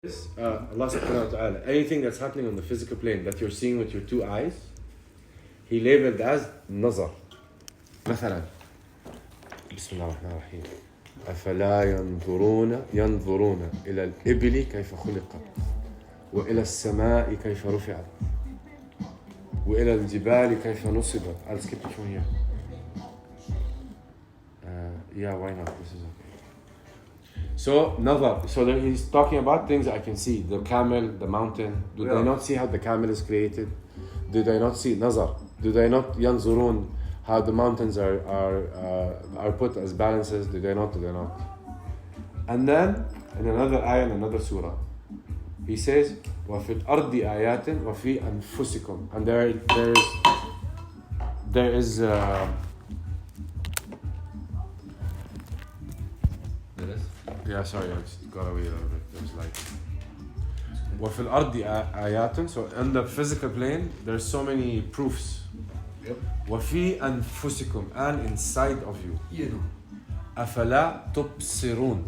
Allah subhanahu wa ta'ala, anything that's happening on the physical plane that you're seeing with your two eyes, He labeled as nazar. مثلا بسم الله الرحمن الرحيم أفلا ينظرون إلى الإبل كيف خلقت وإلى السماء كيف رفعت وإلى الجبال كيف نصبت. I'll skip it from here. Yeah, why not? This is okay. So, nazar. So he's talking about things I can see. The camel, the mountain. Do they not see how the camel is created? Do they not see nazar? Do they not yanzurun how the mountains are put as balances? Do they not? And then in another ayah, in another surah, he says, وَفِي الْأَرْضِ آيَاتٍ وَفِي أَنفُسِكُمْ. And there is yeah, sorry, I just got away a little bit. There's like وَفِي الْأَرْضِ آيَاتٍ. So in the physical plane, there's so many proofs. Yep. وَفِي أَنفُسِكُمْ. And inside of you. أَفَلَا تُبْصِرُونَ.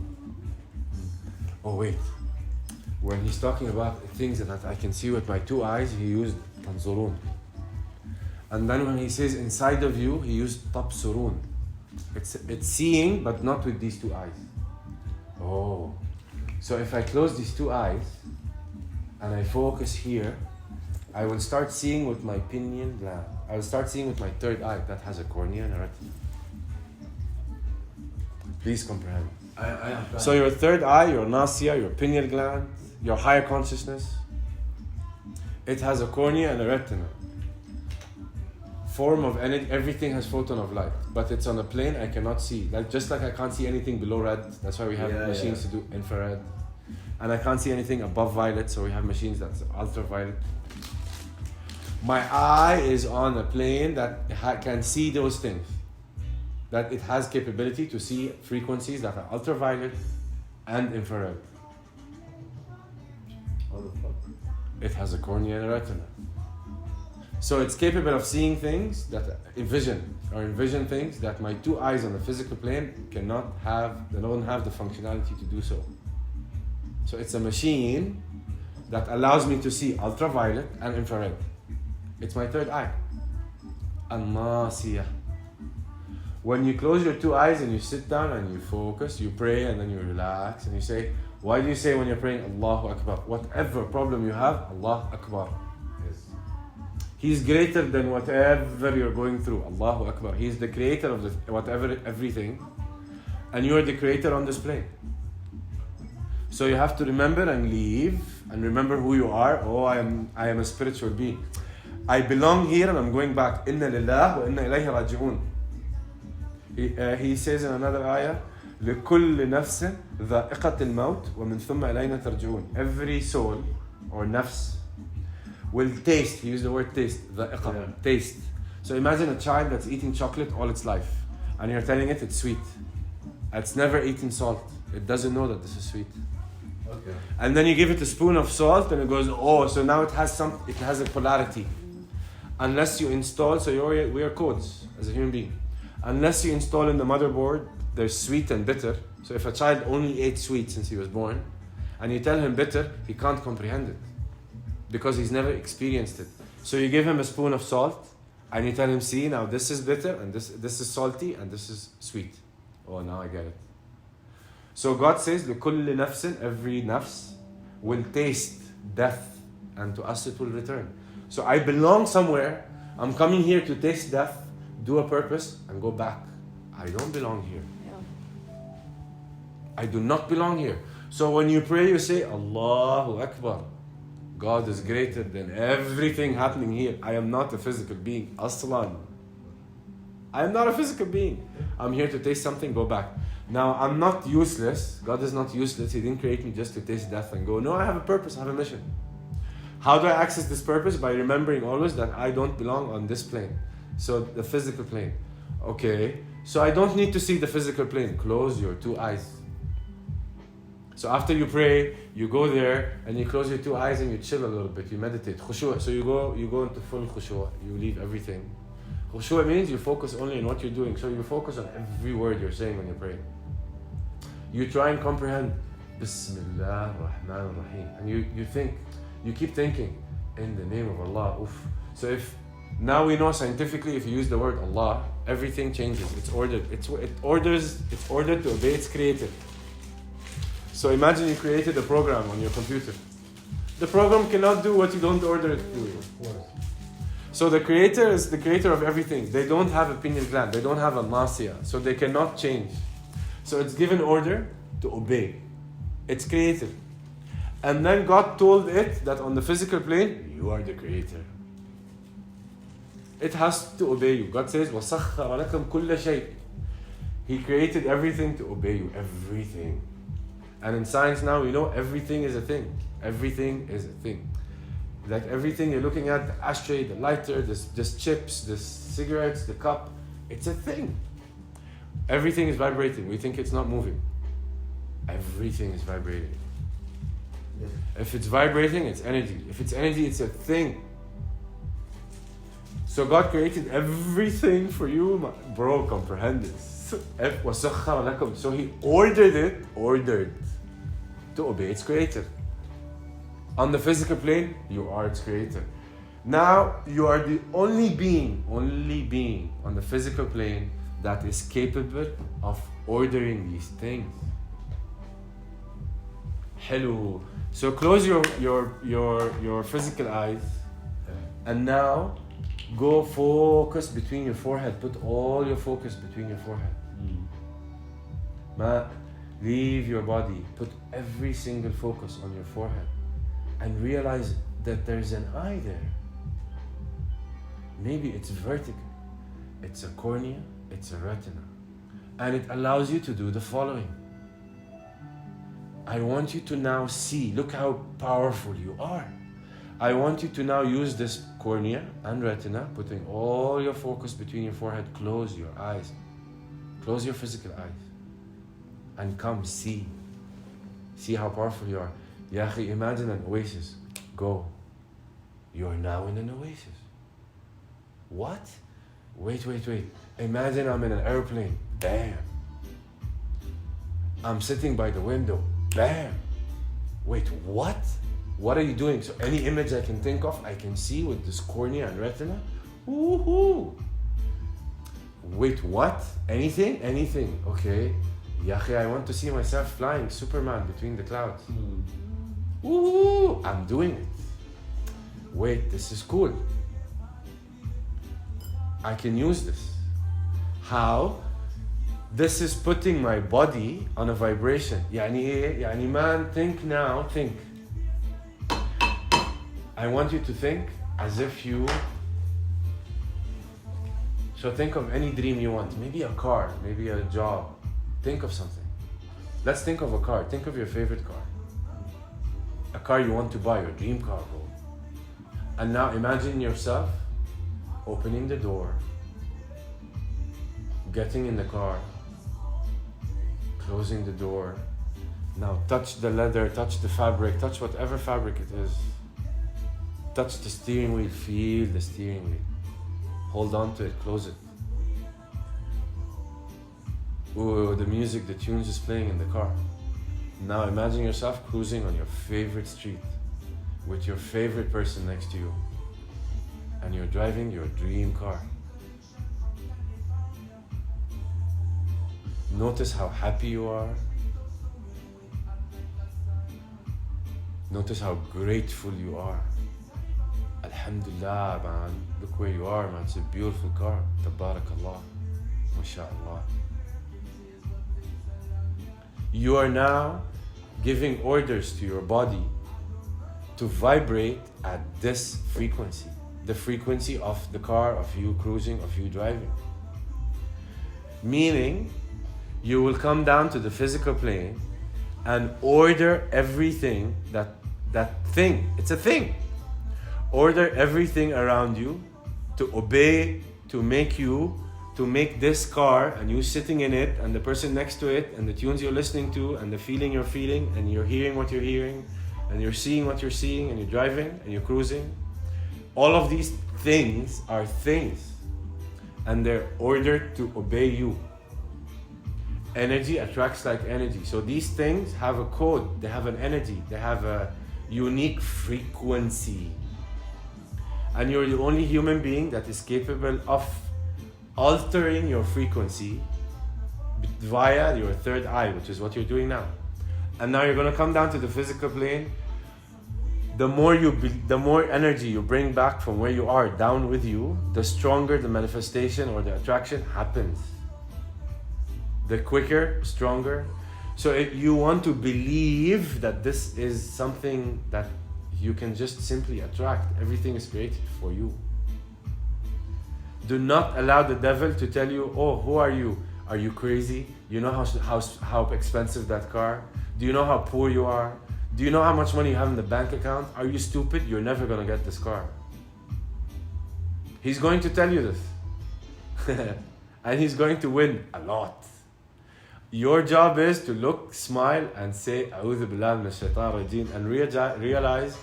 Oh wait. When he's talking about things that I can see with my two eyes, he used تنظرون. And then when he says inside of you, he used تبصرون. It's seeing, but not with these two eyes. Oh. So if I close these two eyes and I focus here, I will start seeing with my pineal gland. I will start seeing with my third eye that has a cornea and a retina. Please comprehend. So your third eye, your nasia, your pineal gland, your higher consciousness, it has a cornea and a retina. Form of energy, everything has photon of light, but it's on a plane I cannot see. Just like I can't see anything below red, that's why we have machines to do infrared. And I can't see anything above violet, so we have machines that's ultraviolet. My eye is on a plane that can see those things. That it has capability to see frequencies that are ultraviolet and infrared. It has a cornea and a retina. So it's capable of seeing things that envision things that my two eyes on the physical plane cannot have. They don't have the functionality to do so. So it's a machine that allows me to see ultraviolet and infrared. It's my third eye. An-nasiyah. When you close your two eyes and you sit down and you focus, you pray and then you relax and you say, why do you say when you're praying, Allahu Akbar? Whatever problem you have, Allah Akbar. He's greater than whatever you're going through. Allahu Akbar. He's the creator of everything. And you're the creator on this plane. So you have to remember and leave and remember who you are. Oh, I am a spiritual being. I belong here and I'm going back. Inna lillah wa inna ilayhi raji'un. He says in another ayah, لِكُلِّ نَفْسٍ ذَائِقَةِ الْمَوْتِ وَمِن ثُمَّ إِلَيْنَا تَرْجِعُونَ. Every soul or nafs will taste. He used the word taste. Taste. So imagine a child that's eating chocolate all its life, and you're telling it it's sweet. It's never eaten salt. It doesn't know that this is sweet. Okay. And then you give it a spoon of salt, and it goes, oh, so now it has a polarity. Unless you install, so we are codes as a human being. Unless you install in the motherboard, there's sweet and bitter. So if a child only ate sweet since he was born, and you tell him bitter, he can't comprehend it. Because he's never experienced it. So you give him a spoon of salt and you tell him, see, now this is bitter and this is salty and this is sweet. Oh, now I get it. So God says, لِكُلِّ نَفْسٍ. Every nafs will taste death and to us it will return. So I belong somewhere. I'm coming here to taste death, do a purpose and go back. I don't belong here. I do not belong here. So when you pray, you say, Allahu Akbar. God is greater than everything happening here. I am not a physical being. Aslan. I am not a physical being. I'm here to taste something, go back. Now, I'm not useless. God is not useless. He didn't create me just to taste death and go. No, I have a purpose, I have a mission. How do I access this purpose? By remembering always that I don't belong on this plane. So, the physical plane. Okay. So, I don't need to see the physical plane. Close your two eyes. So after you pray, you go there and you close your two eyes and you chill a little bit. You meditate. Khushu'. So you go into full khushu'. You leave everything. Khushu' means you focus only on what you're doing. So you focus on every word you're saying when you're praying. You try and comprehend Bismillah Rahman Rahim. And you keep thinking, in the name of Allah. Oof. So if now we know scientifically, if you use the word Allah, everything changes. It's ordered. It's ordered to obey its creator. So imagine you created a program on your computer. The program cannot do what you don't order it to do. So the creator is the creator of everything. They don't have a pineal gland. They don't have a nausea. So they cannot change. So it's given order to obey. It's created. And then God told it that on the physical plane, you are the creator. It has to obey you. God says, وَسَخَّرَ لَكُمْ كُلَّ شَيْءٍ. He created everything to obey you. Everything. And in science now, we know everything is a thing. Everything is a thing. Like everything you're looking at, the ashtray, the lighter, this chips, this cigarettes, the cup, it's a thing. Everything is vibrating. We think it's not moving. Everything is vibrating. Yes. If it's vibrating, it's energy. If it's energy, it's a thing. So God created everything for you. Bro, comprehend this. So He ordered to obey its creator. On the physical plane, you are its creator. Now, you are the only being on the physical plane that is capable of ordering these things. Hello. So close your physical eyes, and now go focus between your forehead. Put all your focus between your forehead. Leave your body. Put every single focus on your forehead. And realize that there's an eye there. Maybe it's vertical. It's a cornea. It's a retina. And it allows you to do the following. I want you to now see. Look how powerful you are. I want you to now use this cornea and retina, putting all your focus between your forehead. Close your eyes. Close your physical eyes. And come see. See how powerful you are. Ya akhi, imagine an oasis. Go. You're now in an oasis. What? Wait. Imagine I'm in an airplane. Bam. I'm sitting by the window. Bam. Wait, what? What are you doing? So any image I can think of, I can see with this cornea and retina. Woohoo! Wait, what? Anything? Okay. Ya akhi, I want to see myself flying Superman between the clouds. Woohoo! I'm doing it. Wait, this is cool. I can use this. How? This is putting my body on a vibration. Yani man, think now, think. I want you to think as if you... So think of any dream you want. Maybe a car, maybe a job. Think of something. Let's think of a car. Think of your favorite car. A car you want to buy, your dream car, bro. And now imagine yourself opening the door, getting in the car, closing the door. Now touch the leather, touch the fabric, touch whatever fabric it is. Touch the steering wheel, feel the steering wheel. Hold on to it, close it. Ooh, the music, the tunes is playing in the car. Now imagine yourself cruising on your favorite street with your favorite person next to you. And you're driving your dream car. Notice how happy you are. Notice how grateful you are. Alhamdulillah, man. Look where you are, man. It's a beautiful car. Tabarakallah. MashaAllah. You are now giving orders to your body to vibrate at this frequency. The frequency of the car, of you cruising, of you driving. Meaning, you will come down to the physical plane and order everything that thing. It's a thing. Order everything around you to obey, to make this car and you sitting in it and the person next to it and the tunes you're listening to and the feeling you're feeling and you're hearing what you're hearing and you're seeing what you're seeing and you're driving and you're cruising. All of these things are things and they're ordered to obey you. Energy attracts like energy. So these things have a code, they have an energy, they have a unique frequency. And you're the only human being that is capable of altering your frequency via your third eye, which is what you're doing now. And now you're going to come down to the physical plane. The more energy you bring back from where you are down with you, the stronger the manifestation or the attraction happens. The quicker, stronger. So if you want to believe that this is something that you can just simply attract, everything is created for you. Do not allow the devil to tell you, oh, who are you? Are you crazy? You know how expensive that car? Do you know how poor you are? Do you know how much money you have in the bank account? Are you stupid? You're never going to get this car. He's going to tell you this. And he's going to win a lot. Your job is to look, smile, and say, A'udhu billah min ash-shaytan rajim, and realize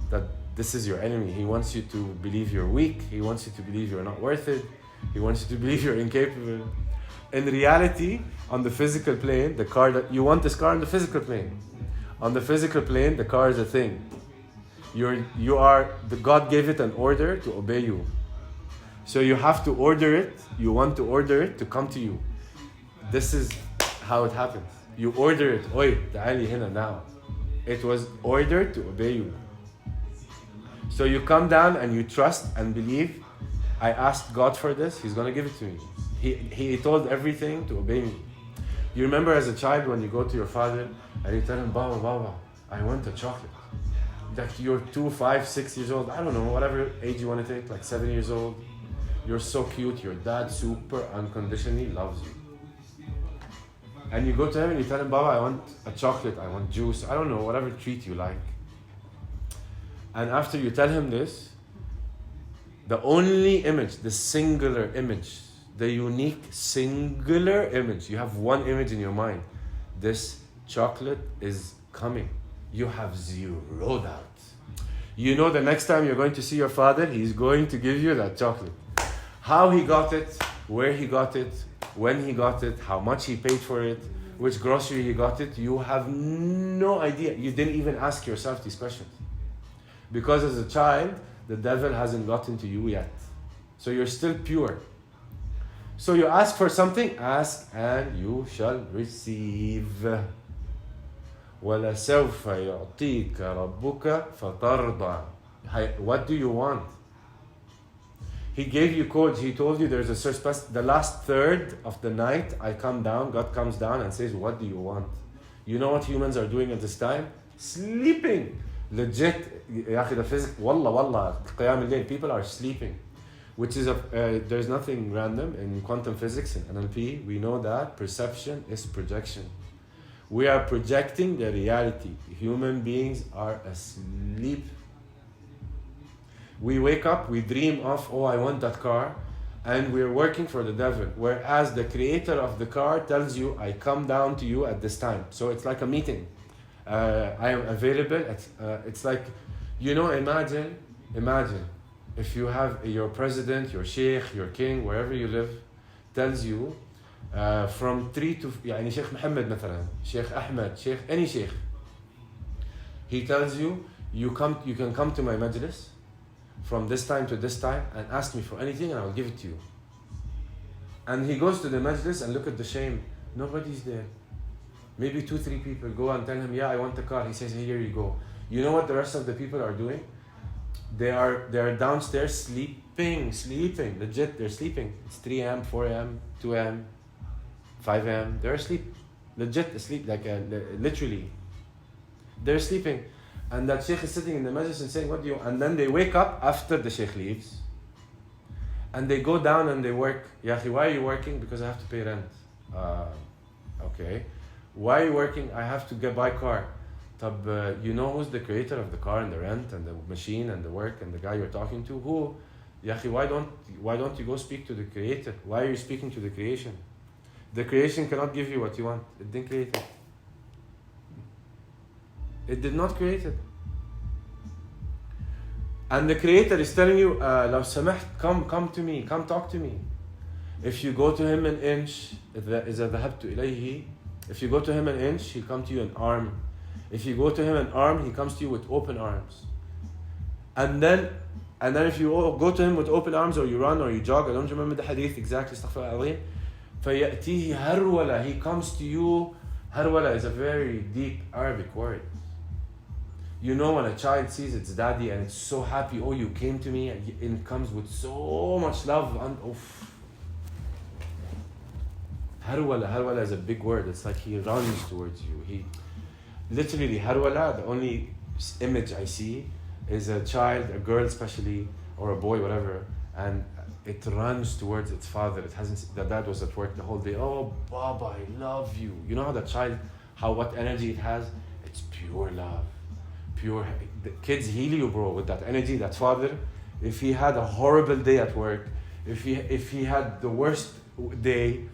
that this is your enemy. He wants you to believe you're weak. He wants you to believe you're not worth it. He wants you to believe you're incapable. In reality, on the physical plane, the car that you want this car on the physical plane. On the physical plane, the car is a thing. God gave it an order to obey you. So you have to order it. You want to order it to come to you. This is how it happens. You order it. Oi, ta'ali hina now. It was ordered to obey you. So you come down and you trust and believe. I asked God for this. He's going to give it to me. He told everything to obey me. You remember as a child when you go to your father and you tell him, Baba, I want a chocolate. Like you're 2, 5, 6 years old. I don't know, whatever age you want to take, like 7 years old. You're so cute. Your dad super unconditionally loves you. And you go to him and you tell him, Baba, I want a chocolate, I want juice, I don't know, whatever treat you like. And after you tell him this, the only image, the singular image, the unique singular image, you have one image in your mind. This chocolate is coming. You have zero doubt. You know the next time you're going to see your father, he's going to give you that chocolate. How he got it, where he got it, when he got it, how much he paid for it, which grocery he got it, you have no idea. You didn't even ask yourself these questions. Because as a child, the devil hasn't gotten to you yet. So you're still pure. So you ask for something, ask and you shall receive. وَلَسَوْفَ يُعْطِيكَ رَبُّكَ فَتَرْضَى. What do you want? He gave you codes. He told you there's a certain the last third of the night I come down, God comes down and says, what do you want? You know what humans are doing at this time? Sleeping. Legit. The physics, wallah, qiyam al-layl, people are sleeping. Which is, there's nothing random in quantum physics and NLP. We know that perception is projection. We are projecting the reality. Human beings are asleep. We wake up, we dream of, oh, I want that car, and we're working for the devil. Whereas the creator of the car tells you, I come down to you at this time. So it's like a meeting. I am available. It's like, imagine if you have your president, your sheikh, your king, wherever you live, tells you from 3 to, Sheikh Muhammad مثلا, Sheikh Ahmed, Sheikh, any sheikh. He tells you, you can come to my majlis from this time to this time and ask me for anything and I will give it to you. And he goes to the majlis and look at the shame. Nobody's there. Maybe 2, 3 people go and tell him, yeah, I want the car. He says, here you go. You know what the rest of the people are doing? They are downstairs sleeping. Legit, they're sleeping. It's 3 a.m., 4 a.m., 2 a.m., 5 a.m. They're asleep. Legit asleep, literally. They're sleeping. And that sheikh is sitting in the majlis and saying, what do you... And then they wake up after the sheikh leaves. And they go down and they work. Yahi, why are you working? Because I have to pay rent. Okay. Why are you working? I have to buy car. You know who's the creator of the car and the rent and the machine and the work and the guy you're talking to? Who? Yahi, why don't you go speak to the creator? Why are you speaking to the creation? The creation cannot give you what you want. It didn't create it. It did not create it. And the creator is telling you, لو سمحت, come to me, come talk to me. If you go to him an inch, إذا ذهبت إليه, if you go to him an inch, he'll come to you an arm. If you go to him an arm, he comes to you with open arms. And then if you go to him with open arms, or you run or you jog, I don't remember the hadith exactly, استغفر الله العظيم. فيأتيه هرولة, he comes to you. Harwala is a very deep Arabic word. You know when a child sees its daddy and it's so happy, oh, you came to me, and it comes with so much love. And Harwala is a big word. It's like he runs towards you. He literally, Harwala, the only image I see is a child, a girl especially, or a boy, whatever, and it runs towards its father. It hasn't. The dad was at work the whole day. Oh, Baba, I love you. You know how the child, what energy it has? It's pure love, pure. The kids heal you, bro, with that energy. That father, if he had a horrible day at work, if he had the worst day,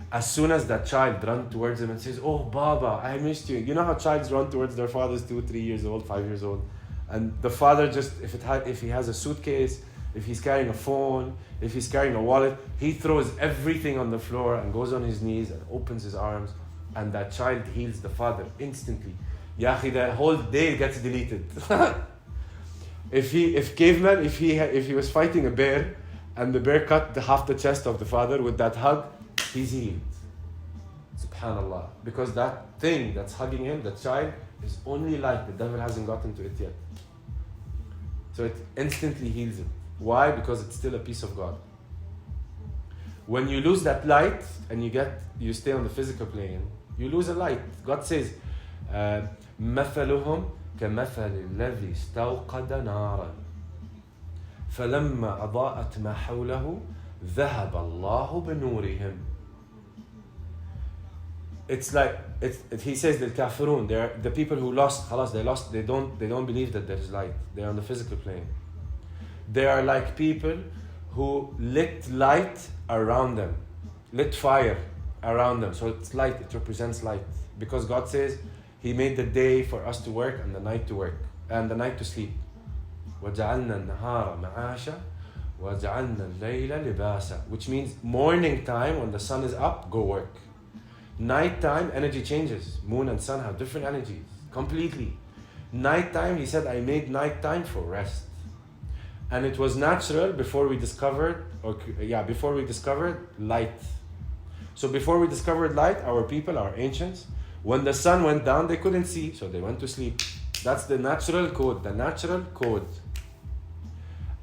as soon as that child runs towards him and says, "Oh, Baba, I missed you." You know how childs run towards their fathers, 2, 3 years old, 5 years old, and the father just, if he has a suitcase, if he's carrying a phone, if he's carrying a wallet, he throws everything on the floor and goes on his knees and opens his arms, and that child heals the father instantly. Ya akhi, the whole day gets deleted. If he was fighting a bear and the bear cut half the chest of the father, with that hug, he's healed. Subhanallah. Because that thing that's hugging him, that child, is only light. The devil hasn't gotten to it yet. So it instantly heals him. Why? Because it's still a piece of God. When you lose that light and you stay on the physical plane, you lose a light. God says, مثلهم كمثل الذي استوقد نارا فلما أضاءت ما حوله ذهب الله بنورهم. It's like he says the kafirun, they're the people who lost, they don't believe that there is light. They're on the physical plane. They are like people who lit light around them, lit fire around them. So it's light, it represents light. Because God says He made the day for us to work and the night to work, and the night to sleep. وَجَعَلْنَا النَّهَارَ مَعَاشًا وَجَعَلْنَا اللَّيْلَ لِبَاسًا, which means morning time, when the sun is up, go work. Night time, energy changes. Moon and sun have different energies, completely. Night time, He said, I made night time for rest. And it was natural before we discovered light. So before we discovered light, our people, our ancients, when the sun went down, they couldn't see, so they went to sleep. That's the natural code.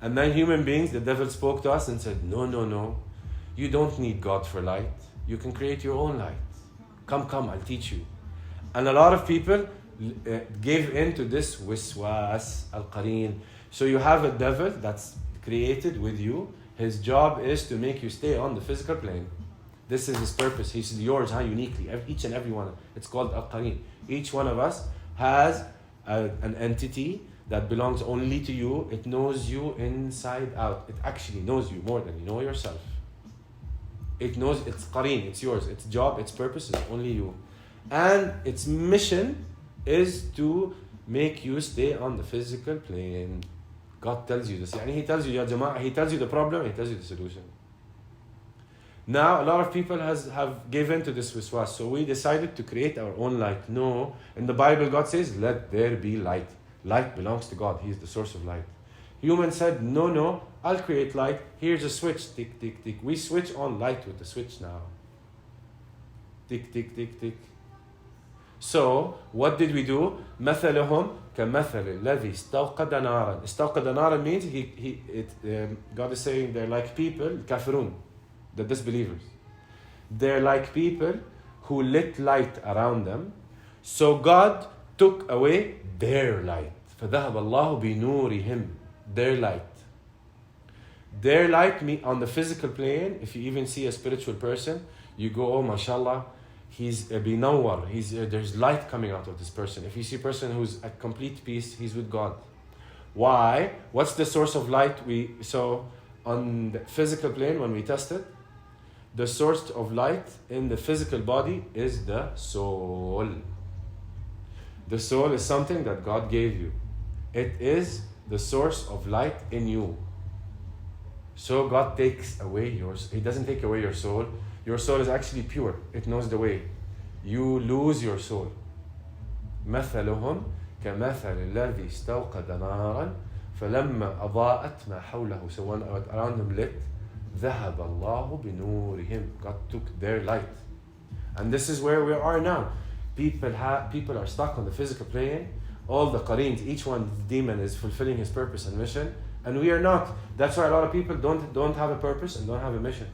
And then human beings, the devil spoke to us and said, no, you don't need God for light. You can create your own light. Come, I'll teach you. And a lot of people gave in to this wiswas al-qareen. So you have a devil that's created with you. His job is to make you stay on the physical plane. This is his purpose. He's yours, uniquely. Each and every one. It's called al-qareen. Each one of us has an entity that belongs only to you. It knows you inside out. It actually knows you more than you know yourself. It knows, it's qareen, it's yours. Its job, its purpose is only you. And its mission is to make you stay on the physical plane. God tells you this. He tells you, Ya Jama'ah, He tells you the problem, He tells you the solution. Now, a lot of people have given to this wiswas. So we decided to create our own light. No, in the Bible, God says, let there be light. Light belongs to God. He is the source of light. Humans said, no, I'll create light. Here's a switch. Tick, tick, tick. We switch on light with the switch now. Tick, tick, tick, tick. So, what did we do? مثلهم كمثل الذي استوقد نارا. استوقد نارا means God is saying they're like people, kafirun, the disbelievers. They're like people who lit light around them. So God took away their light. فذهب الله بنورهم. Their light. Their light on the physical plane, if you even see a spiritual person, you go, oh, mashallah, he's a binawar. There's light coming out of this person. If you see a person who's at complete peace, he's with God. Why? What's the source of light? So on the physical plane, when we test it, the source of light in the physical body is the soul. The soul is something that God gave you. It is the source of light in you. So God takes away yours. He doesn't take away your soul. Your soul is actually pure. It knows the way. You lose your soul. مثلهم كمثل الذي استوقد نارا فلما أضاءت ما حوله. So when around them lit, ذهب الله بنورهم. God took their light. And this is where we are now. People are stuck on the physical plane. All the qareens, each one demon is fulfilling his purpose and mission, and we are not. That's why a lot of people don't have a purpose and don't have a mission,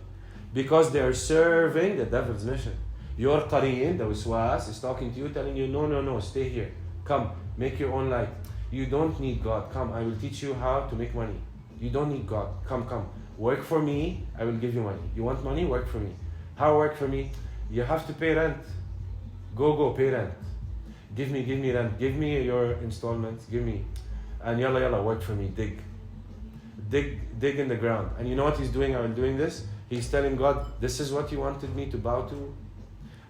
because they are serving the devil's mission. Your qareen, the waswas, is talking to you, telling you, no, stay here. Come, make your own light. You don't need God. Come, I will teach you how to make money. You don't need God. Come. Work for me, I will give you money. You want money? Work for me. How work for me? You have to pay rent. Go, pay rent. Give me rent. Give me your installments. Give me. And yalla, work for me. Dig in the ground. And you know what he's doing? I'm doing this. He's telling God, this is what you wanted me to bow to.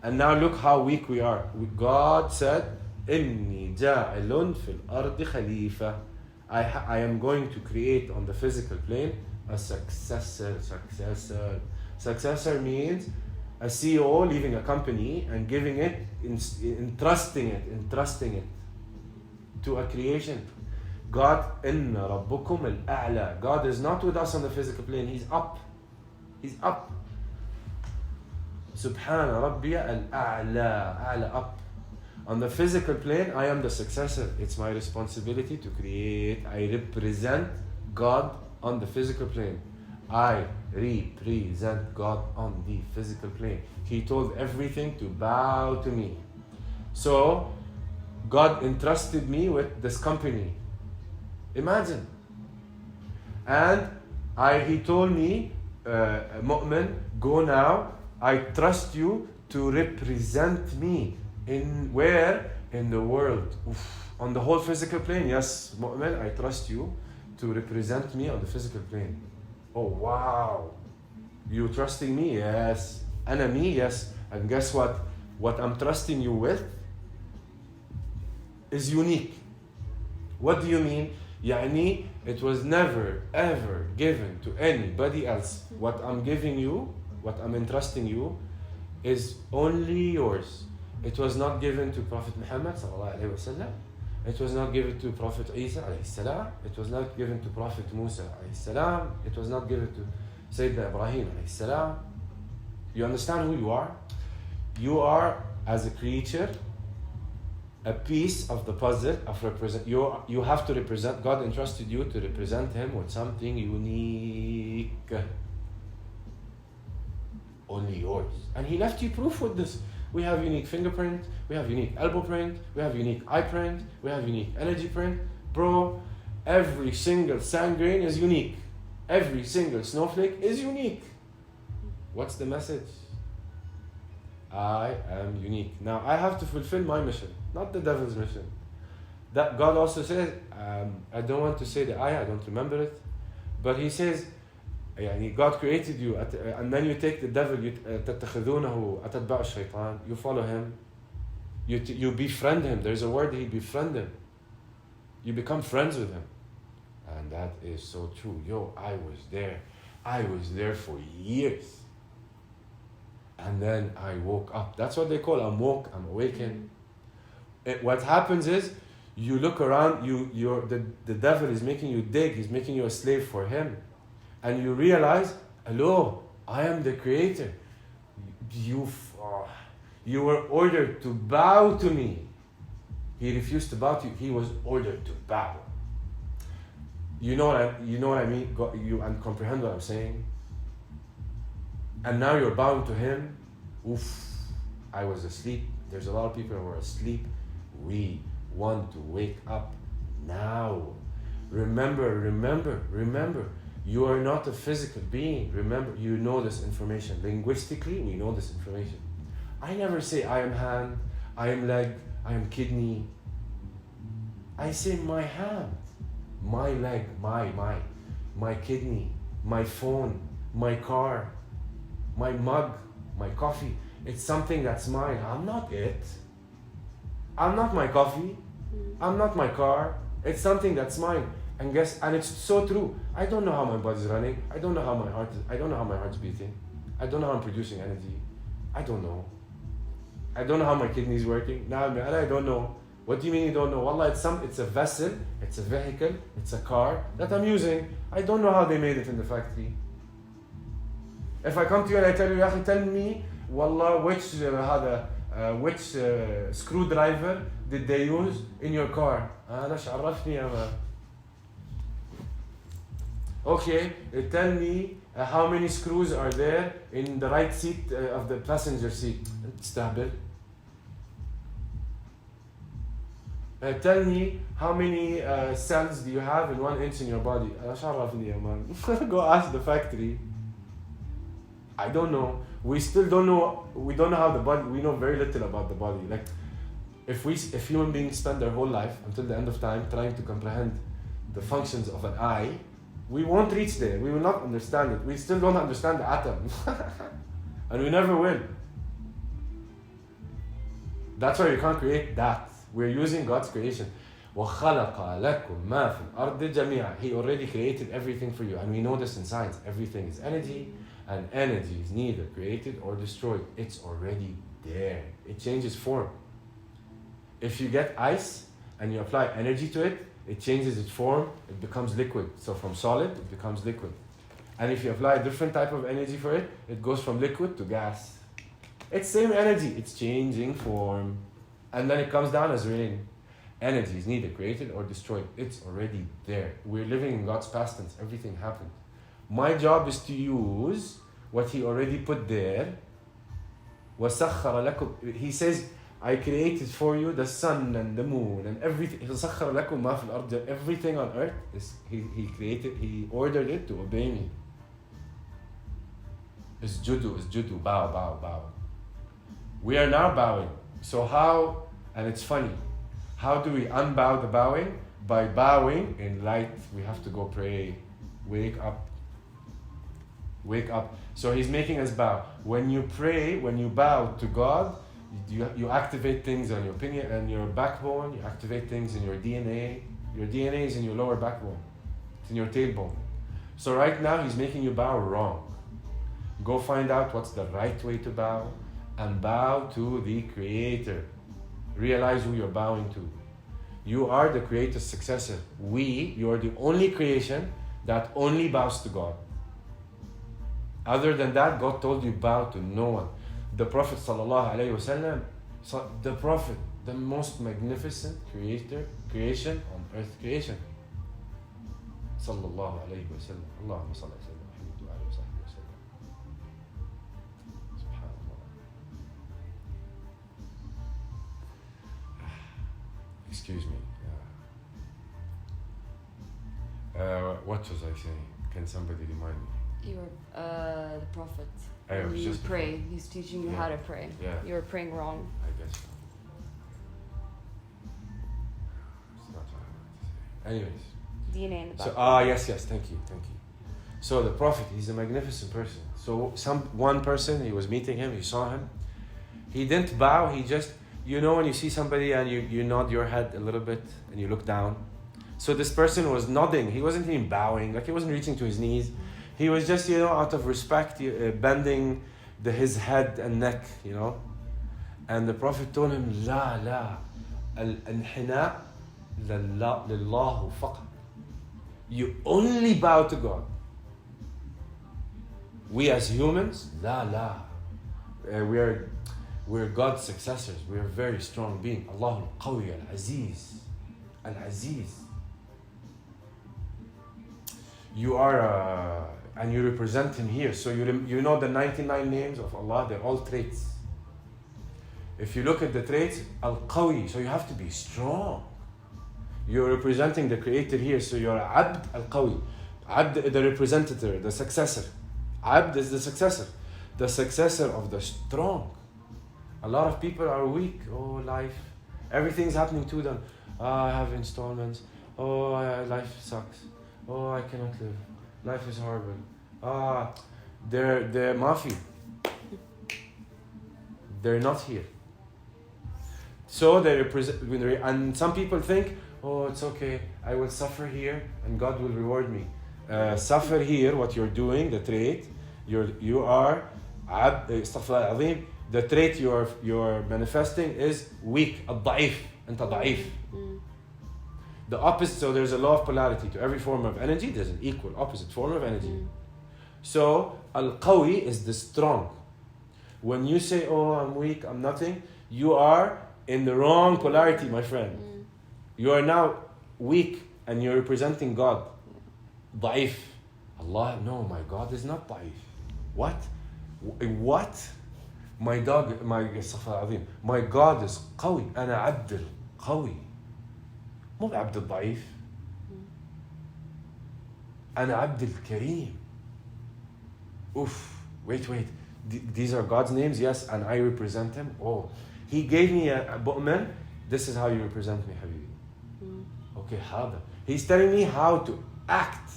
And now look how weak we are. God said, إِنِّي جَاعِلٌ فِي الْأَرْضِ خَلِيفَةً. I am going to create on the physical plane a successor. Successor means a CEO leaving a company and giving it, entrusting it to a creation. God, إِنَّ رَبُّكُمُ الْأَعْلَى. God is not with us on the physical plane. He's up. Subhana Rabbiya al-A'la, up. On the physical plane, I am the successor. It's my responsibility to create. I represent God on the physical plane. I represent God on the physical plane. He told everything to bow to me. So, God entrusted me with this company. Imagine. And He told me, Mu'min, go now. I trust you to represent me. In where? In the world. On the whole physical plane. Yes, Mu'min, I trust you to represent me on the physical plane. Oh, wow. You trusting me? Yes. أنا me? Yes. And guess what? What I'm trusting you with is unique. What do you mean? يعني, it was never ever given to anybody else. What I'm giving you, what I'm entrusting you, is only yours. It was not given to Prophet Muhammad sallallahu alaihi wasallam. It was not given to Prophet Isa alayhi salam. It was not given to Prophet Musa alayhi salam. It was not given to Sayyidina Ibrahim alayhi salam. You understand who you are? You are, as a creature, a piece of the puzzle of represent. You have to represent. God entrusted you to represent Him with something unique, only yours, and He left you proof with this. We have unique fingerprint, we have unique elbow print, we have unique eye print, we have unique energy print. Bro, every single sand grain is unique. Every single snowflake is unique. What's the message? I am unique. Now I have to fulfill my mission, not the devil's mission. That God also says, I don't want to say the ayah, I don't remember it, but He says, God created you, and then you take the devil, تتخذونه أتتبع الشيطان, you follow him, you befriend him. There's a word, he befriend him. You become friends with him. And that is so true. I was there for years. And then I woke up. That's what they call I'm awakened. What happens is, you look around, the devil is making you dig, he's making you a slave for him. And you realize, hello, I am the creator. You were ordered to bow to me. He refused to bow to you. He was ordered to bow. You know what I mean? You comprehend what I'm saying? And now you're bowing to Him. I was asleep. There's a lot of people who are asleep. We want to wake up now. Remember. You are not a physical being. Remember, you know this information. Linguistically, we know this information. I never say I am hand, I am leg, I am kidney. I say my hand, my leg, my kidney, my phone, my car, my mug, my coffee. It's something that's mine. I'm not it. I'm not my coffee. I'm not my car. It's something that's mine. And it's so true. I don't know how my body's running. I don't know how I don't know how my heart's beating. I don't know how I'm producing energy. I don't know. I don't know how my kidney's working. Now I don't know. What do you mean you don't know? Wallah, it's a vessel, it's a vehicle, it's a car that I'm using. I don't know how they made it in the factory. If I come to you and I tell you, Ya akhi, tell me, Wallah, which screwdriver did they use in your car? أنا عرفني يا man. Okay, tell me how many screws are there in the right seat of the passenger seat. استهبل. Tell me how many cells do you have in 1 inch in your body. أنا عرفني يا man. Go ask the factory. I don't know. We still don't know. We don't know how the body. We know very little about the body. Like, if human beings spend their whole life until the end of time trying to comprehend the functions of an eye, we won't reach there. We will not understand it. We still don't understand the atom, and we never will. That's why we can't create that. We're using God's creation. وَخَلَقَ لَكُم مَا فِي الْأَرْضِ جَمِيعًا. He already created everything for you, and we know this in science. Everything is energy. And energy is neither created or destroyed. It's already there. It changes form. If you get ice and you apply energy to it, it changes its form, it becomes liquid. So from solid, it becomes liquid. And if you apply a different type of energy for it, it goes from liquid to gas. It's same energy, it's changing form. And then it comes down as rain. Energy is neither created or destroyed. It's already there. We're living in God's past tense. Everything happened. My job is to use what He already put there. وَسَخَّرَ لَكُمْ. He says, I created for you the sun and the moon and everything. سَخَّرَ لَكُمْ مَا فِي الْأَرْضِ. Everything on earth, He created, He ordered it to obey me. Isjudu, bow. We are now bowing. So how, and it's funny, how do we unbow the bowing? By bowing in light. We have to go pray. Wake up. So He's making us bow. When you pray, when you bow to God, you activate things on your opinion and your backbone. You activate things in your DNA. Your DNA is in your lower backbone. It's in your tailbone. So right now He's making you bow wrong. Go find out what's the right way to bow and bow to the Creator. Realize who you're bowing to. You are the Creator's successor. You are the only creation that only bows to God. Other than that, God told you bow to no one. The Prophet ﷺ, the Prophet, the most magnificent creation on earth creation. Sallallahu alayhi wa sallam. Allahumma salli ala Muhammad wa alihi wa sahbihi wa sallam. Subhanallah. Excuse me. What was I saying? Can somebody remind me? You were the prophet. I was you just pray. He's teaching you how to pray. Yeah. You were praying wrong. I guess so. It's not what I wanted to say. Anyways. DNA in the back. So yes, thank you. So the Prophet, he's a magnificent person. So one person, he was meeting him, he saw him. He didn't bow, he just, when you see somebody and you nod your head a little bit and you look down. So this person was nodding, he wasn't even bowing, like he wasn't reaching to his knees. He was just, out of respect, bending his head and neck, And the Prophet told him, La, al-inhina lillahu faqat. You only bow to God. We as humans, we're God's successors. We're a very strong being. Allah al-Qawi al-Aziz. Al-Aziz. You are, and you represent Him here. So you know the 99 names of Allah, they're all traits. If you look at the traits, Al-Qawi, so you have to be strong. You're representing the Creator here, so you're Abd Al-Qawi. Abd, the representative, the successor. Abd is the successor of the strong. A lot of people are weak. Oh, life, everything's happening to them. I have installments. Oh, life sucks. Oh, I cannot live. Life is horrible. They're mafi. They're not here. So they represent, and some people think, oh, it's okay. I will suffer here and God will reward me. Suffer here, what you're doing, the trait, you are, astaghfirullah al-azim, the trait you're manifesting is weak, الضعيف, أنت ضعيف. The opposite, so there's a law of polarity. To every form of energy, there's an equal opposite form of energy. So, al-qawi is the strong. When you say, oh, I'm weak, I'm nothing, you are in the wrong polarity, my friend. You are now weak and you're representing God. ضعيف. Allah, no, my God is not ضعيف. What? What? My God is قوي. أنا عبد القوي. مو عبد الضعيف. أنا عبد الكريم. Oof. Wait. These are God's names, yes, and I represent Him. Oh, He gave me a mu'min. This is how you represent me, Habibi. Okay, hada. He's telling me how to act.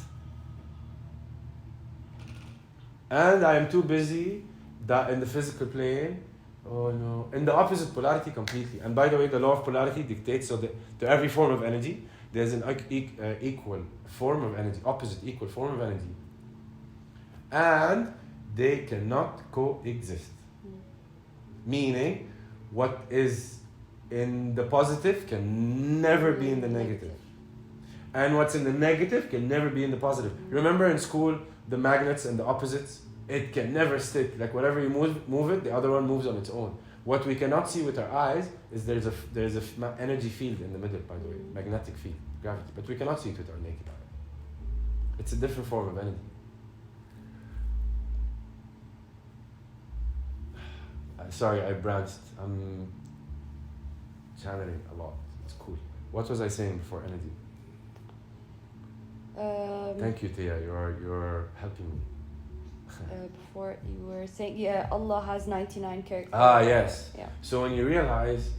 And I am too busy that in the physical plane. Oh no. In the opposite polarity completely. And by the way, the law of polarity dictates so that to every form of energy, there's an equal form of energy, opposite equal form of energy. And they cannot coexist. Meaning, what is in the positive can never be in the negative. And what's in the negative can never be in the positive. Remember in school, the magnets and the opposites? It can never stick. Like whatever you move it, the other one moves on its own. What we cannot see with our eyes is there's a energy field in the middle, by the way, magnetic field, gravity. But we cannot see it with our naked eye. It's a different form of energy. Sorry, I branched. I'm channeling a lot. It's cool. What was I saying before energy? Thank you, Tia. You're helping me. Before you were saying, yeah, Allah has 99 characters. Yes. Yeah. So when you realize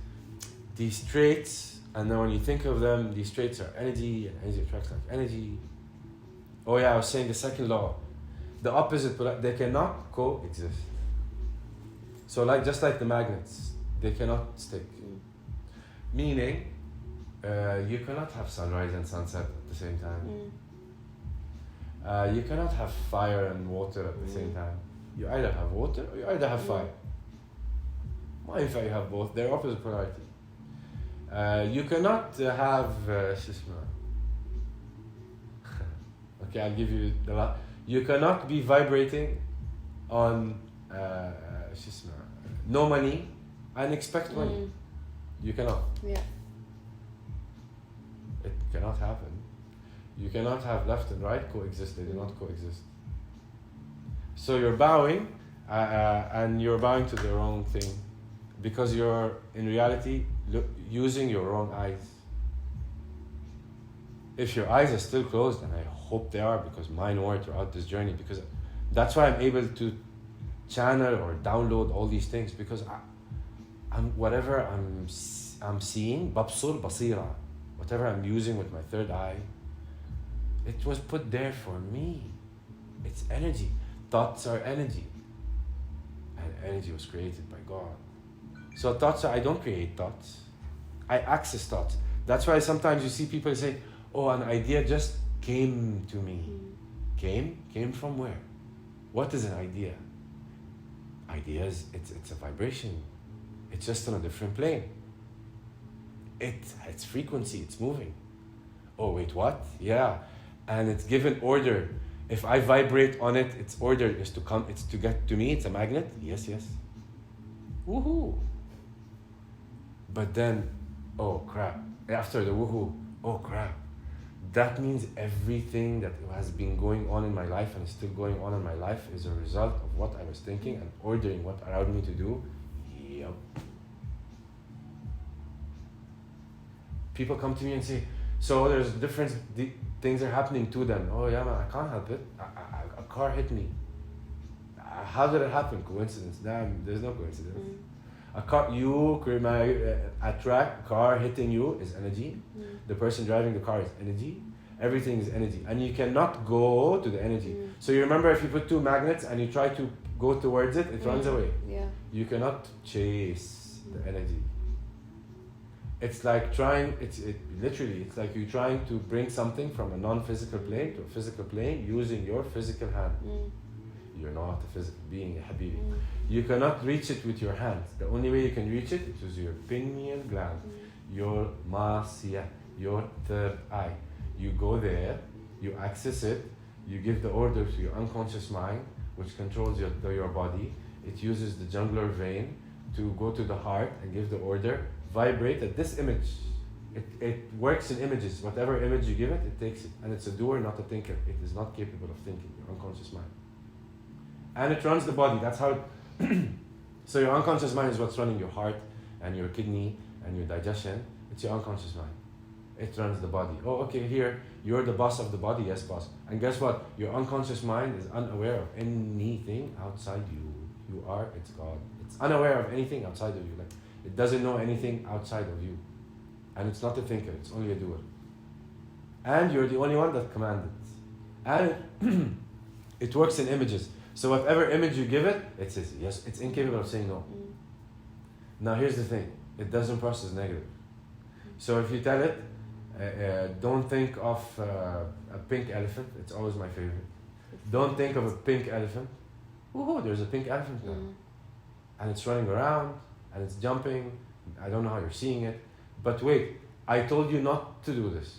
these traits, and then when you think of them, these traits are energy, and energy attracts like energy. Oh yeah, I was saying the second law. The opposite, they cannot coexist. So just like the magnets, they cannot stick. Meaning, you cannot have sunrise and sunset at the same time. You cannot have fire and water at the same time. You either have water or you either have fire. Why if I have both? They're opposite polarity. You cannot have okay, I'll give you the last. You cannot be vibrating on no money and expect money. You cannot. Yeah. It cannot happen. You cannot have left and right coexist. They do not coexist. So you're bowing, and you're bowing to the wrong thing, because you're in reality using your wrong eyes. If your eyes are still closed, and I hope they are, because mine were throughout this journey, because that's why I'm able to channel or download all these things, because whatever I'm seeing, babsur basira, whatever I'm using with my third eye, it was put there for me. It's energy. Thoughts are energy. And energy was created by God. So thoughts I don't create thoughts. I access thoughts. That's why sometimes you see people say, oh, an idea just came to me. Came from where? What is an idea? Ideas, it's a vibration. It's just on a different plane. It's frequency, it's moving. Oh, wait, what? Yeah. And it's given order. If I vibrate on it, its order is to come, it's to get to me, it's a magnet. Yes. Woohoo. But then, oh crap. After the woohoo, oh crap. That means everything that has been going on in my life and is still going on in my life is a result of what I was thinking and ordering what allowed me to do. Yep. People come to me and say, so there's different things are happening to them. Oh yeah, man, I can't help it. A car hit me. How did it happen? Coincidence? Damn, there's no coincidence. A car, attract car hitting you is energy. The person driving the car is energy. Everything is energy, and you cannot go to the energy. So you remember, if you put two magnets and you try to go towards it, it runs away. Yeah. You cannot chase the energy. It's like trying, literally, it's like you trying to bring something from a non-physical plane to a physical plane using your physical hand. You're not a physical being, ya habibi. You cannot reach it with your hands. The only way you can reach it is your pineal gland, your masya, your third eye. You go there, you access it, you give the order to your unconscious mind, which controls your body. It uses the jugular vein to go to the heart and give the order, vibrate at this image. It works in images. Whatever image you give it, it takes it. And it's a doer, not a thinker. It is not capable of thinking, your unconscious mind. And it runs the body. That's how it so your unconscious mind is what's running your heart and your kidney and your digestion. It's your unconscious mind. It runs the body. Oh, okay, here, you're the boss of the body. Yes, boss. And guess what? Your unconscious mind is unaware of anything outside you. You are its God. It's unaware of anything outside of you. Like, it doesn't know anything outside of you. And it's not a thinker, it's only a doer. And you're the only one that commands it. And it works in images. So whatever image you give it, it says yes. It's incapable of saying no. Now here's the thing. It doesn't process negative. So if you tell it, don't think of a pink elephant. It's always my favorite. Don't think of a pink elephant. Woohoo, there's a pink elephant now. And it's running around, and it's jumping. I don't know how you're seeing it. But wait, I told you not to do this.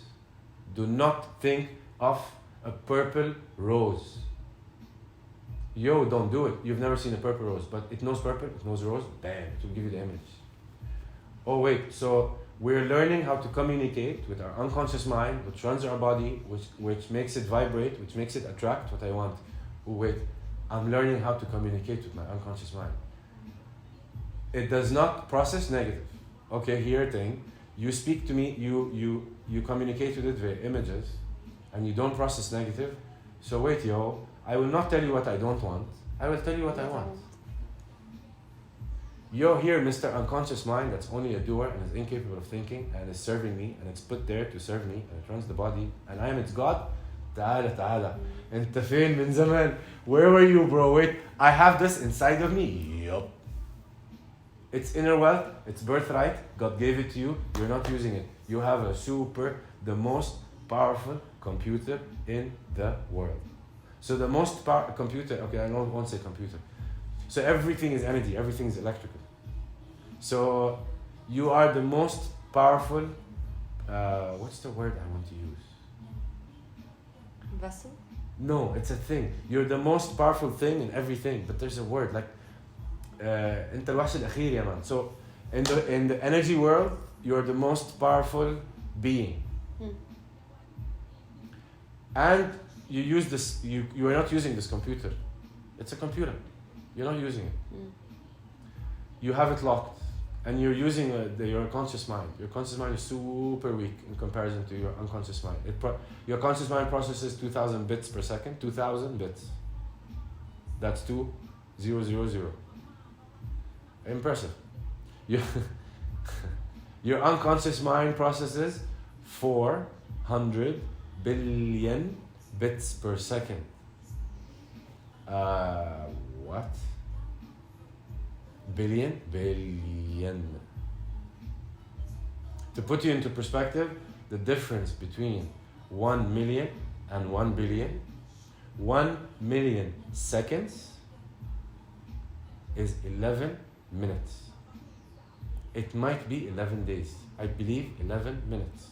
Do not think of a purple rose. Yo, don't do it. You've never seen a purple rose, but it knows purple, it knows rose. Bam, it will give you the image. Oh wait, so we're learning how to communicate with our unconscious mind, which runs our body, which makes it vibrate, which makes it attract what I want. Oh wait, I'm learning how to communicate with my unconscious mind. It does not process negative. Okay, here thing. You speak to me, you communicate with it via images, and you don't process negative. So wait, yo, I will not tell you what I don't want. I will tell you what I want. You're here, Mr. Unconscious Mind, that's only a doer and is incapable of thinking and is serving me, and it's put there to serve me, and it runs the body, and I am its God. تعالى انت فين من زمان? Where were you, bro? Wait, I have this inside of me. Yup. It's inner wealth, it's birthright. God gave it to you, you're not using it. You have the most powerful computer in the world. So the most computer, okay, I won't say computer. So everything is energy, everything is electrical. So you are the most powerful, what's the word I want to use? Vessel? No, it's a thing. You're the most powerful thing in everything, but there's a word like انت الوحش الأخير يا man. So in the energy world, you're the most powerful being. And you use this, you are not using this computer. It's a computer. You're not using it. You have it locked. And you're using your conscious mind. Your conscious mind is super weak in comparison to your unconscious mind. Your conscious mind processes 2,000 bits per second. 2,000 bits. That's 2,000. Impressive. Your unconscious mind processes 400 billion bits per second. What? Billion? To put you into perspective, the difference between 1 million and 1 billion, 1 million seconds is 11 minutes. It might be 11 days. I believe 11 minutes.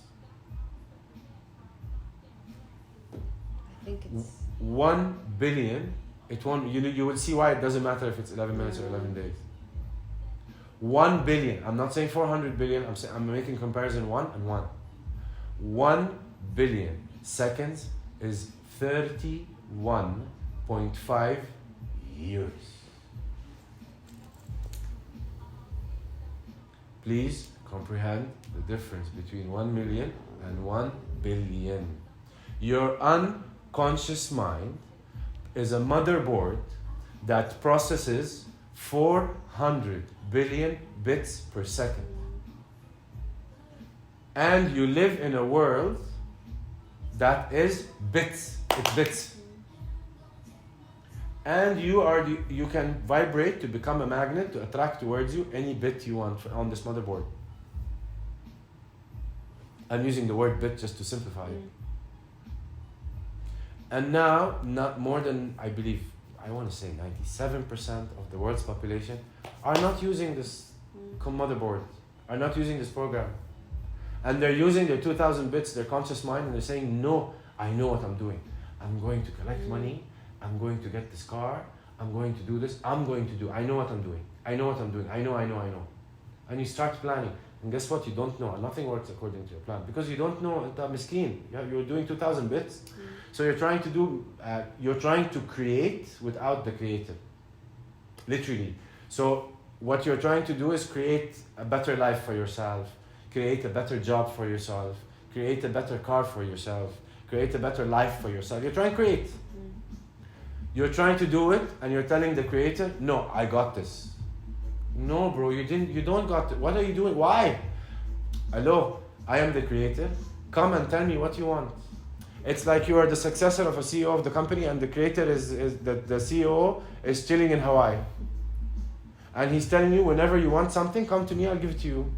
I think it's 1 billion, it won't, you will see why it doesn't matter if it's 11 minutes or 11 days. 1 billion, I'm not saying 400 billion, I'm making comparison 1 and 1. 1 billion seconds is 31.5 years. Please comprehend the difference between 1 million and 1 billion. Your unconscious mind is a motherboard that processes 400 billion bits per second. And you live in a world that is bits. It's bits. And you can vibrate to become a magnet to attract towards you any bit you want on this motherboard. I'm using the word bit just to simplify it. And now, not more than, I believe, I want to say 97% of the world's population are not using this motherboard, are not using this program. And they're using their 2000 bits, their conscious mind, and they're saying, no, I know what I'm doing. I'm going to collect money, I'm going to get this car, I'm going to do this, I know what I'm doing. I know. And you start planning. And guess what? You don't know. Nothing works according to your plan. Because you don't know, miskin. You're doing 2000 bits. So you're trying to create without the creator. Literally. So what you're trying to do is create a better life for yourself, create a better job for yourself, create a better car for yourself, create a better life for yourself. You're trying to create. You're trying to do it and you're telling the creator, no, I got this. No, bro, you don't got it. What are you doing? Why? Hello, I am the creator. Come and tell me what you want. It's like you are the successor of a CEO of the company and the creator is the CEO is chilling in Hawaii. And he's telling you, whenever you want something, come to me, I'll give it to you.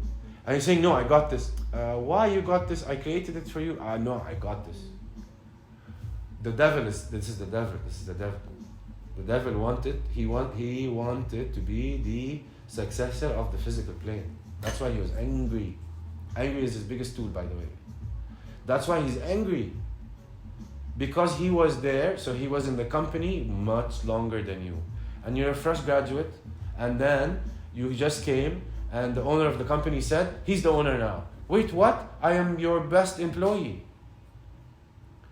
And he's saying, no, I got this. Why you got this? I created it for you. No, I got this. This is the devil. The devil wanted to be the successor of the physical plane. That's why he was angry. Angry is his biggest tool, by the way. That's why he's angry. Because he was there, so he was in the company much longer than you. And you're a fresh graduate, and then you just came, and the owner of the company said, he's the owner now. Wait, what? I am your best employee.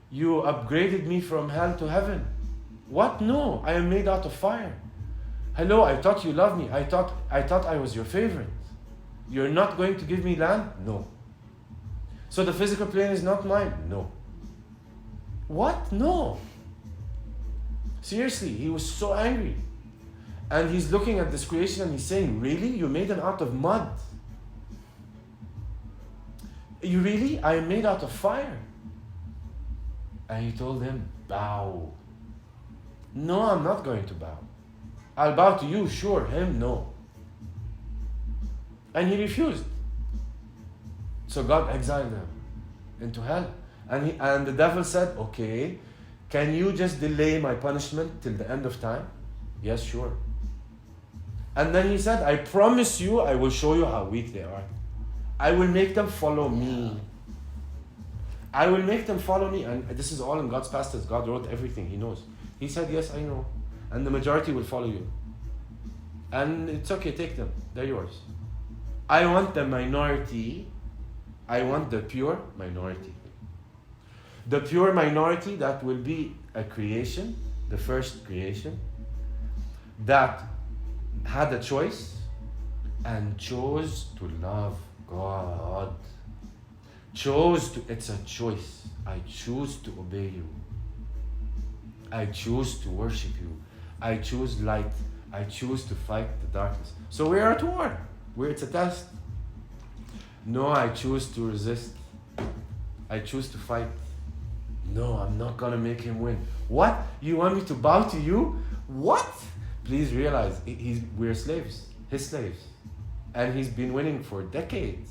You upgraded me from hell to heaven. What? No, I am made out of fire. Hello, I thought you loved me. I thought I was your favorite. You're not going to give me land? No. So the physical plane is not mine? No. What? No. Seriously, he was so angry. And he's looking at this creation and he's saying, really? You made them out of mud? You really? I am made out of fire. And he told him, bow. No, I'm not going to bow. I'll bow to you, sure. Him, no. And he refused. So God exiled him into hell. And the devil said, okay, can you just delay my punishment till the end of time? Yes, sure. And then he said, I promise you, I will show you how weak they are. I will make them follow me. I will make them follow me. And this is all in God's past tense. God wrote everything. He knows. He said, yes, I know. And the majority will follow you. And it's okay, take them. They're yours. I want the minority. I want the pure minority. The pure minority that will be a creation, the first creation, that had a choice and chose to love God. It's a choice. I choose to obey you. I choose to worship you. I choose light. I choose to fight the darkness. So we are at war. It's a test. No, I choose to resist. I choose to fight. No, I'm not gonna make him win. What? You want me to bow to you? What? Please realize, we're slaves. His slaves. And he's been winning for decades.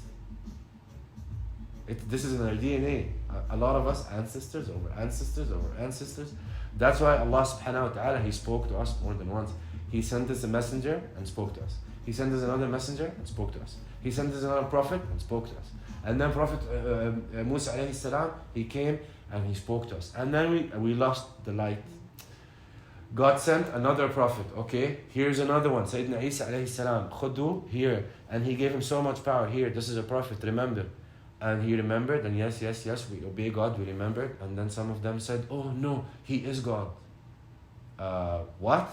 This is in our DNA. A lot of us, ancestors over ancestors over ancestors. That's why Allah subhanahu wa ta'ala, He spoke to us more than once. He sent us a messenger and spoke to us. He sent us another messenger and spoke to us. He sent us another prophet and spoke to us. And then Prophet Musa alayhi salam, he came and he spoke to us. And then we lost the light. God sent another prophet. Okay, here's another one. Sayyidina Isa alayhi salam, Khudu, here. And he gave him so much power. Here, this is a prophet, remember. And he remembered, and yes, we obey God, we remembered. And then some of them said, oh no, he is God. What?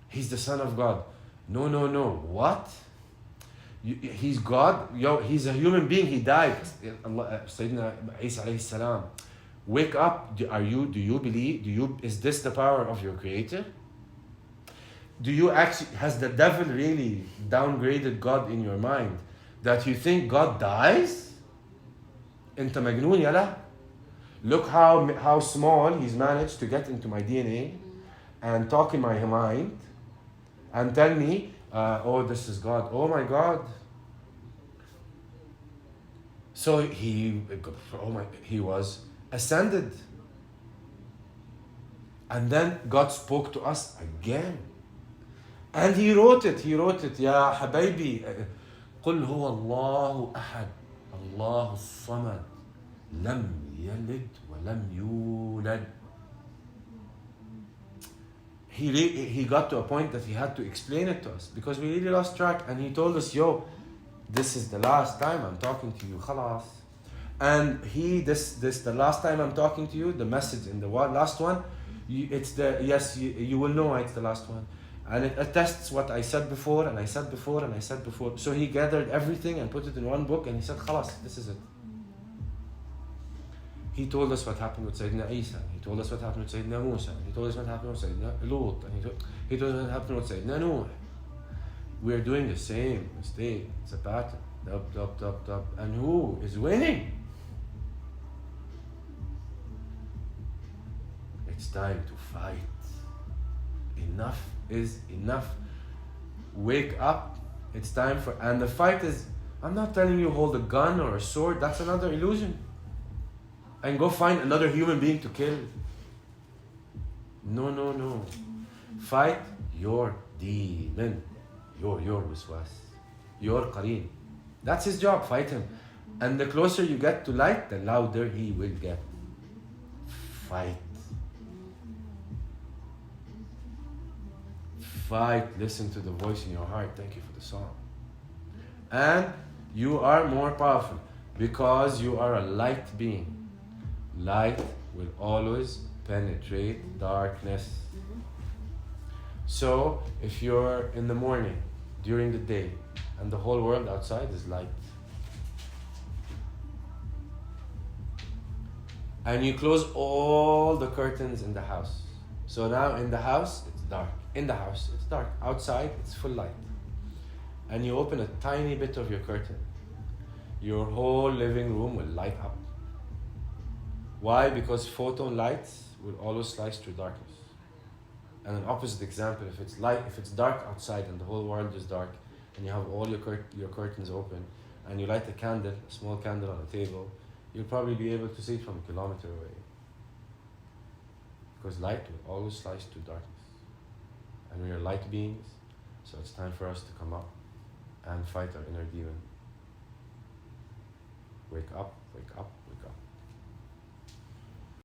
He's the son of God. No. What? He's God? He's a human being, he died. Sayyidina Isa alayhi salam, wake up. Do you believe? Is this the power of your creator? Has the devil really downgraded God in your mind? That you think God dies? Inta majnoon yala. Look how small he's managed to get into my DNA and talk in my mind and tell me, oh, this is God. Oh my God. So he was ascended. And then God spoke to us again. And he wrote it, يا حبايبي قل هو الله أحد الله الصمد لم يلد ولم يولد. He got to a point that he had to explain it to us because we really lost track, and he told us, yo, this is the last time I'm talking to you, خلاص. And this the last time I'm talking to you, the message in the last one, you will know it's the last one. And it attests what I said before, and I said before, and I said before. So he gathered everything and put it in one book, and he said, خلاص, this is it. He told us what happened with Sayyidina Isa. He told us what happened with Sayyidina Musa. He told us what happened with Sayyidina Lut. And he told us what happened with Sayyidina Nuh. We're doing the same mistake. It's a pattern. Dub. And who is winning? It's time to fight. Enough is enough. Wake up. It's time for... And the fight is... I'm not telling you hold a gun or a sword. That's another illusion. And go find another human being to kill. No. Fight your demon. Your waswas. Your qareen. That's his job. Fight him. And the closer you get to light, the louder he will get. Fight. Fight. Listen to the voice in your heart. Thank you for the song. And you are more powerful because you are a light being. Light will always penetrate darkness. So if you're in the morning, during the day, and the whole world outside is light, and you close all the curtains in the house, so now in the house it's dark. In the house it's dark. Outside it's full light. And you open a tiny bit of your curtain, your whole living room will light up. Why? Because photon lights will always slice through darkness. And an opposite example, if it's dark outside and the whole world is dark, and you have all your curtains open, and you light a small candle on a table, you'll probably be able to see it from a kilometer away. Because light will always slice through darkness. And we are light beings, so it's time for us to come up and fight our inner demon. Wake up, wake up, wake up.